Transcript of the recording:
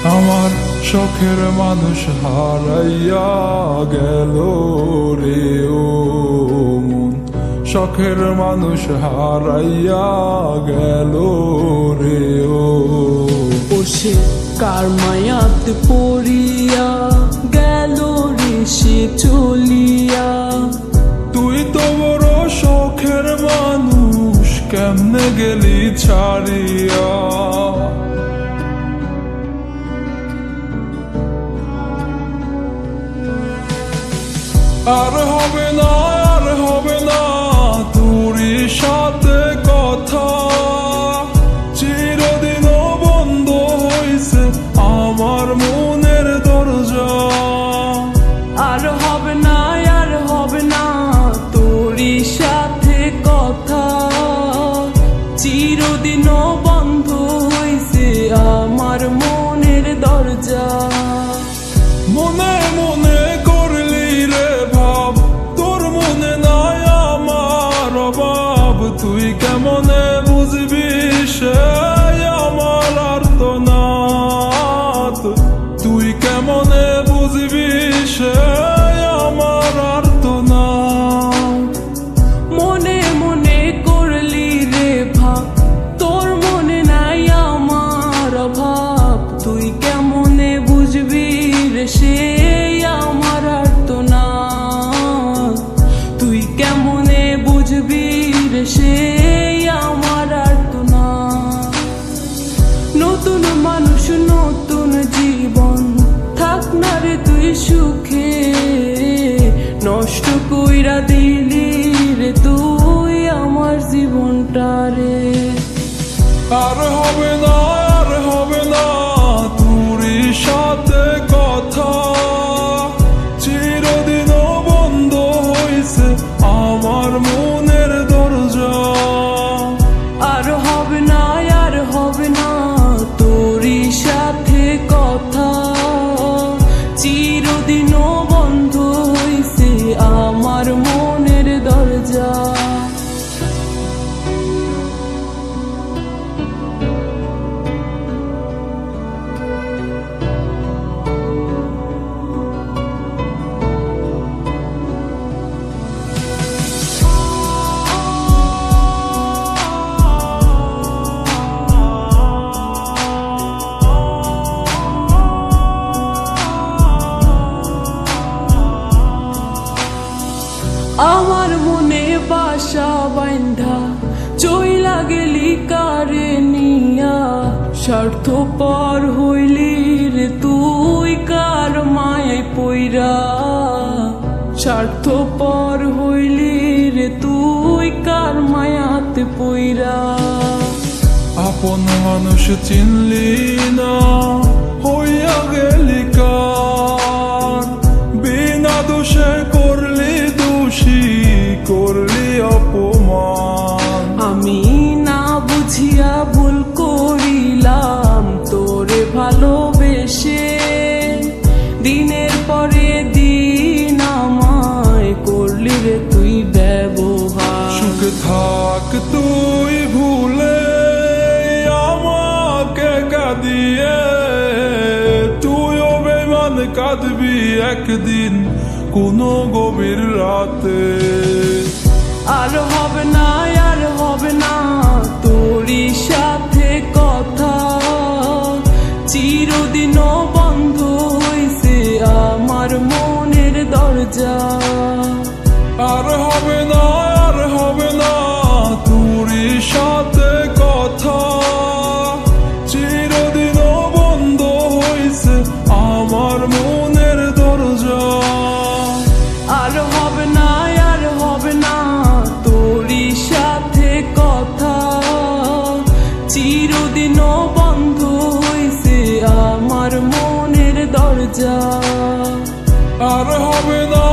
আমার শখের মানুষ হারাইয়া গেল রে ও মন, শখের মানুষ হারাইয়া গেল রে ও। সে কার মায়াতে পড়িয়া গেল রে সে চলিয়া। তুই তো বড় শখের মানুষ, কেমনে গেলি ছাড়িয়া। আর হবে না, আর হবে না তোরই সাথে কথা, চিরদিনও বন্ধ হইছে আমার মনের দরজা। আর হবে না, আর হবে না তোরই সাথে কথা, চিরদিনও বন্ধ হইছে আমার মনের দরজা। মনে মনে করলি রে ভাব, তোর মনে নাই আমার অভাব। তুই কেমনে বুঝবি সে আমার আর্তনাদ, তুই কেমনে বুঝবি সে আমার আর্তনাদ। মনে মনে করলি রে ভাব, তোর মনে নাই আমার অভাব। তুই কেমনে বুঝবি রে সে আমার আর্তনাদ, তুই কেমনে বুঝবি রে সে আমার আর্তনাদ। নতুন মানুষ নতুন জীবন, থাক না রে তুই সুখে, নষ্ট কইরা দিলি রে তুই আমার জীবনটা রে। আর হবে না, আর হবে না তোরই সাথে কথা, চিরদিনও বন্ধ হইছে আমার মনের দরজা। আর হবে না, আর হবে না তোরই সাথে কথা, চিরদিনও বন্ধ হইছে আমার মনের দরজা। আমার মনে বাসা বাইন্ধা চইলা গেলি কারে নিয়া, স্বার্থপর হইলি রে তুই কার মায়ায় পইরা। স্বার্থপর হইলি রে তুই কার মায়াতে পইরা। আপন মানুষ চিনলি না, হইয়া গেলি কার, বিনা দোষে করলি দোষী, করলি অপমান। আমি না বুঝিয়া ভুল করিলাম তোরে ভালোবেসে, দিনের পরে দিন আমায় করলি রে তুই ব্যবহার। সুখে থাক তুই ভুলে আমাকে কাঁদিয়ে, তুইও বেমান কাঁদবি একদিন কোনো গভীর রাতে। আর হবে না, আর হবে না তোরই সাথে কথা, চিরদিনও বন্ধ হইছে আমার মনের দরজা। আর হবে না, আর হবে না তোরই সাথে কথা, চিরদিনও বন্ধ হইছে আমার মনের দরজা। আর হবে না, আর হবে না তোরই সাথে কথা, চিরদিনও বন্ধ হইছে আমার মনের দরজা। আর হবে না,